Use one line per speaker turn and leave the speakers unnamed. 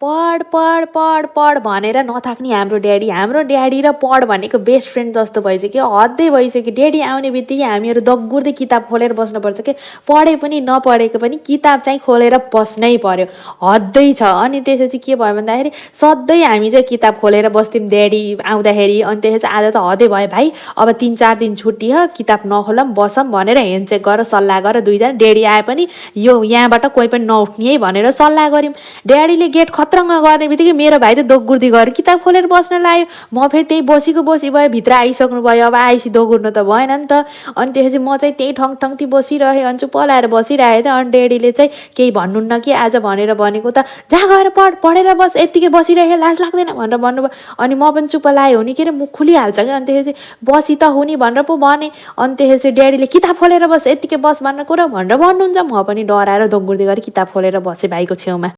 पढ पढ पढ पढ भनेर नथाक्ने हाम्रो ड्याडी र पढ भनेको बेस्ट फ्रेन्ड जस्तो भइसक्यो। हद्दै भइसक्यो। ड्याडी आउने बित्तिकै हामीहरू दगुर्दै किताब खोलेर बस्नुपर्छ के। पढे पनि नपढेको पनि किताब चाहिँ खोलेर बस्नै पर्यो। हद्दै छ। अनि त्यसपछि के भयो भन्दाखेरि सधैँ हामी चाहिँ किताब खोलेर बस्थ्यौँ ड्याडी आउँदाखेरि। अनि त्यसपछि आज त हदै भयो भाइ, अब 3-4 दिन छुट्टी हो, किताब नखोलौँ बसौँ भनेर हेन्चेक गरेर सल्लाह गरेर दुईजना ड्याडी आए पनि यो यहाँबाट कोही पनि नउठ्ने है भनेर सल्लाह गऱ्यौँ। ड्याडीले गेट खत्रङ्ग गर्ने बित्तिकै मेरो भाइ त दोगुर्दी गएर किताब खोलेर बस्न लाग्यो। म फेरि त्यही बसी भयो, भित्र आइसक्नु भयो। अब आइसी दोगुर्नु त भएन नि त। अनि त्यसपछि म चाहिँ त्यही ठङठङती बसिरहेँ। अनि चुप्प लाएर बसिरहेको थिएँ। अनि ड्याडीले चाहिँ केही भन्नुहुन्न कि आज भनेर भनेको त जा गएर पढेर बस, यत्तिकै बसिरहे, लाज लाग्दैन भनेर भन्नुभयो। अनि म पनि चुप्प लाग्यो हुने के अरे मुख खुलिहाल्छ क्या। अनि त्यसपछि बसी त हुने भनेर पो भने। अनि त्यसपछि ड्याडीले किताब खोलेर बस, यत्तिकै बस भनेर कुरा भनेर भन्नुहुन्छ। म पनि डराएर दोगुर्दी गरेर किताब खोलेर बसेँ भाइको छेउमा।